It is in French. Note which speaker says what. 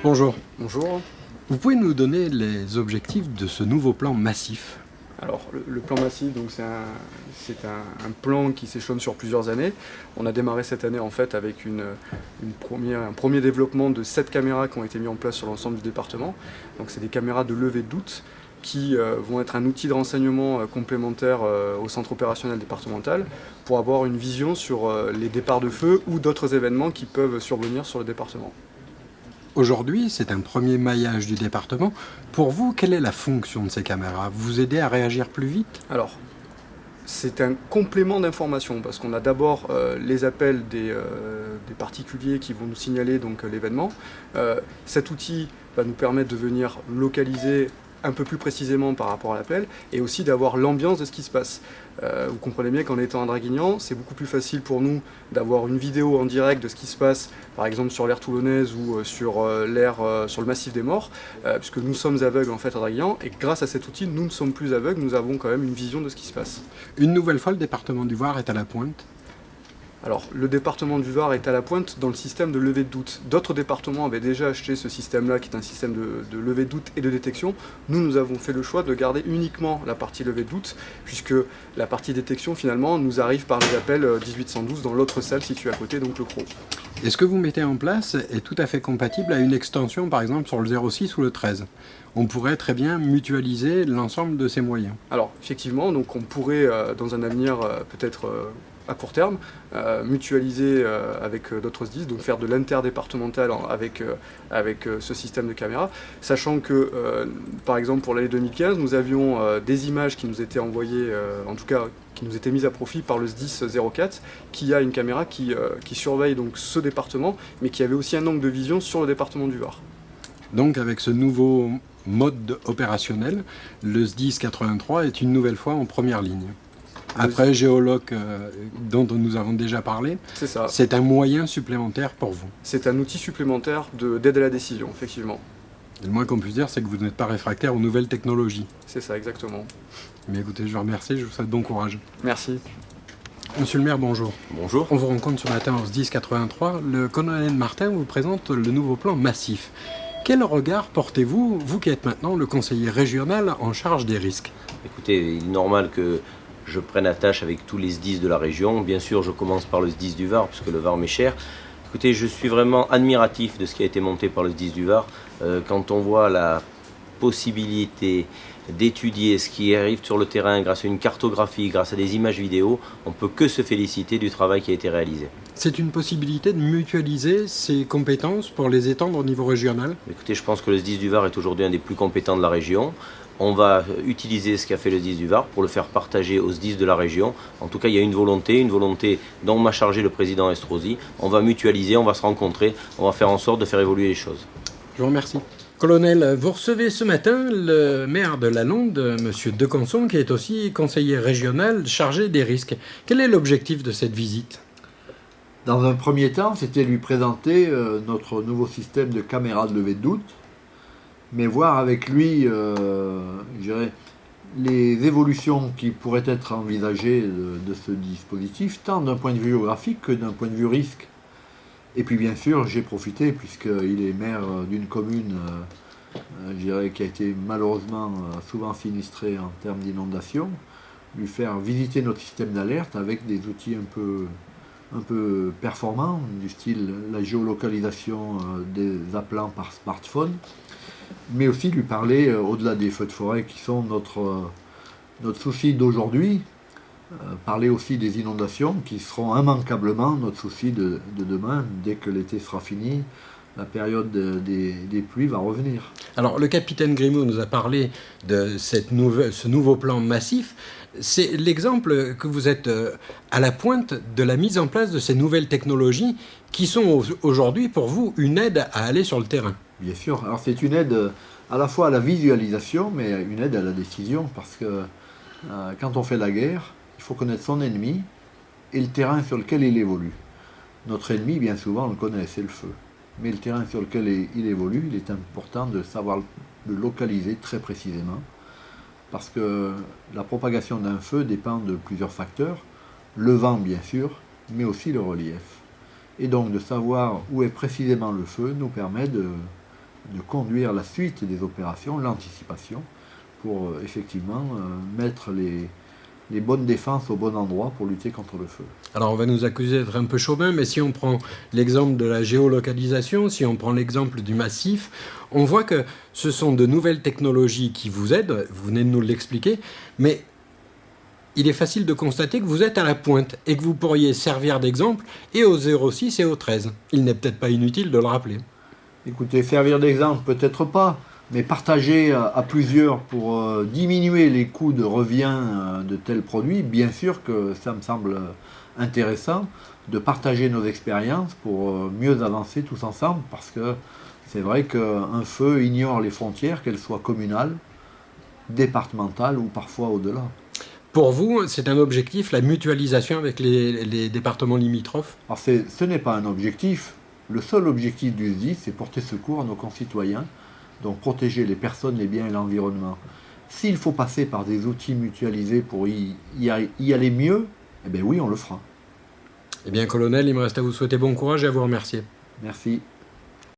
Speaker 1: Bonjour.
Speaker 2: Bonjour.
Speaker 1: Vous pouvez nous donner les objectifs de ce nouveau plan massif?
Speaker 2: Alors le plan massif, donc c'est un plan qui s'échelonne sur plusieurs années. On a démarré cette année en fait avec un premier développement de 7 caméras qui ont été mis en place sur l'ensemble du département. Donc c'est des caméras de levée de doute qui vont être un outil de renseignement complémentaire au centre opérationnel départemental pour avoir une vision sur les départs de feu ou d'autres événements qui peuvent survenir sur le département.
Speaker 1: Aujourd'hui, c'est un premier maillage du département. Pour vous, quelle est la fonction de ces caméras? Vous aider à réagir plus vite?
Speaker 2: Alors, c'est un complément d'information parce qu'on a d'abord les appels des particuliers qui vont nous signaler donc l'événement. Cet outil va nous permettre de venir localiser un peu plus précisément par rapport à l'appel et aussi d'avoir l'ambiance de ce qui se passe. Vous comprenez bien qu'en étant à Draguignan, c'est beaucoup plus facile pour nous d'avoir une vidéo en direct de ce qui se passe, par exemple sur l'aire toulonnaise ou sur le massif des Morts, puisque nous sommes aveugles en fait à Draguignan, et grâce à cet outil, nous ne sommes plus aveugles, nous avons quand même une vision de ce qui se passe.
Speaker 1: Une nouvelle fois, le département du Var est à la pointe.
Speaker 2: Alors, le département du Var est à la pointe dans le système de levée de doute. D'autres départements avaient déjà acheté ce système-là, qui est un système de levée de doute et de détection. Nous avons fait le choix de garder uniquement la partie levée de doute, puisque la partie détection, finalement, nous arrive par les appels 1812 dans l'autre salle située à côté, donc le CRO.
Speaker 1: Et ce que vous mettez en place est tout à fait compatible à une extension, par exemple, sur le 06 ou le 13. On pourrait très bien mutualiser l'ensemble de ces moyens.
Speaker 2: Alors, effectivement, donc on pourrait, dans un avenir peut-être à court terme, mutualiser avec d'autres SDIS, donc faire de l'interdépartemental avec ce système de caméra, sachant que, par exemple, pour l'année 2015, nous avions des images qui nous étaient envoyées, en tout cas, qui nous étaient mises à profit par le SDIS 04, qui a une caméra qui surveille donc ce département, mais qui avait aussi un angle de vision sur le département du Var.
Speaker 1: Donc, avec ce nouveau mode opérationnel, le SDIS 83 est une nouvelle fois en première ligne. Après Géoloc, dont nous avons déjà parlé,
Speaker 2: c'est ça.
Speaker 1: C'est un moyen supplémentaire pour vous.
Speaker 2: C'est un outil supplémentaire d'aide à la décision, effectivement.
Speaker 1: Et le moins qu'on puisse dire, c'est que vous n'êtes pas réfractaire aux nouvelles technologies.
Speaker 2: C'est ça, exactement.
Speaker 1: Mais écoutez, je vous remercie, je vous souhaite bon courage.
Speaker 2: Merci.
Speaker 1: Monsieur le maire, bonjour.
Speaker 3: Bonjour.
Speaker 1: On vous rencontre ce matin au SDIS 83. Le colonel Martin vous présente le nouveau plan massif. Quel regard portez-vous, vous qui êtes maintenant le conseiller régional en charge des risques?
Speaker 3: Écoutez, il est normal que je prenne attache avec tous les SDIS de la région. Bien sûr, je commence par le SDIS du Var, puisque le Var m'est cher. Écoutez, je suis vraiment admiratif de ce qui a été monté par le SDIS du Var. Quand on voit la possibilité d'étudier ce qui arrive sur le terrain grâce à une cartographie, grâce à des images vidéo, on ne peut que se féliciter du travail qui a été réalisé.
Speaker 1: C'est une possibilité de mutualiser ces compétences pour les étendre au niveau régional?
Speaker 3: Écoutez, je pense que le SDIS du Var est aujourd'hui un des plus compétents de la région. On va utiliser ce qu'a fait le SDIS du Var pour le faire partager aux SDIS de la région. En tout cas, il y a une volonté dont m'a chargé le président Estrosi. On va mutualiser, on va se rencontrer, on va faire en sorte de faire évoluer les choses.
Speaker 1: Je vous remercie. Colonel, vous recevez ce matin le maire de Lalonde, M. Decanson, qui est aussi conseiller régional chargé des risques. Quel est l'objectif de cette visite?
Speaker 4: Dans un premier temps, c'était lui présenter notre nouveau système de caméras de levée de doute, mais voir avec lui, je dirais, les évolutions qui pourraient être envisagées de ce dispositif, tant d'un point de vue géographique que d'un point de vue risque. Et puis bien sûr, j'ai profité, puisqu'il est maire d'une commune je dirais, qui a été malheureusement souvent sinistrée en termes d'inondation, lui faire visiter notre système d'alerte avec des outils un peu performants, du style la géolocalisation des appelants par smartphone, mais aussi lui parler, au-delà des feux de forêt qui sont notre souci d'aujourd'hui, parler aussi des inondations qui seront immanquablement notre souci de demain. Dès que l'été sera fini, la période des pluies va revenir.
Speaker 1: Alors, le capitaine Grimaud nous a parlé de ce nouveau plan massif. C'est l'exemple que vous êtes à la pointe de la mise en place de ces nouvelles technologies qui sont aujourd'hui pour vous une aide à aller sur le terrain.
Speaker 4: Bien sûr. Alors, c'est une aide à la fois à la visualisation, mais une aide à la décision, parce que quand on fait la guerre, il faut connaître son ennemi et le terrain sur lequel il évolue. Notre ennemi, bien souvent, on le connaît, c'est le feu. Mais le terrain sur lequel il évolue, il est important de savoir le localiser très précisément, parce que la propagation d'un feu dépend de plusieurs facteurs, le vent bien sûr, mais aussi le relief. Et donc de savoir où est précisément le feu nous permet de conduire la suite des opérations, l'anticipation, pour effectivement mettre les bonnes défenses au bon endroit pour lutter contre le feu.
Speaker 1: Alors on va nous accuser d'être un peu chauvin, mais si on prend l'exemple de la géolocalisation, si on prend l'exemple du massif, on voit que ce sont de nouvelles technologies qui vous aident, vous venez de nous l'expliquer, mais il est facile de constater que vous êtes à la pointe et que vous pourriez servir d'exemple et au 06 et au 13. Il n'est peut-être pas inutile de le rappeler.
Speaker 4: Écoutez, servir d'exemple peut-être pas, mais partager à plusieurs pour diminuer les coûts de revient de tels produits, bien sûr que ça me semble intéressant de partager nos expériences pour mieux avancer tous ensemble, parce que c'est vrai qu'un feu ignore les frontières, qu'elles soient communales, départementales ou parfois au-delà.
Speaker 1: Pour vous, c'est un objectif, la mutualisation avec les départements limitrophes?
Speaker 4: Alors ce n'est pas un objectif. Le seul objectif du SDIS, c'est porter secours à nos concitoyens, donc protéger les personnes, les biens et l'environnement. S'il faut passer par des outils mutualisés pour y aller mieux, eh bien oui, on le fera.
Speaker 1: Eh bien, colonel, il me reste à vous souhaiter bon courage et à vous remercier.
Speaker 4: Merci.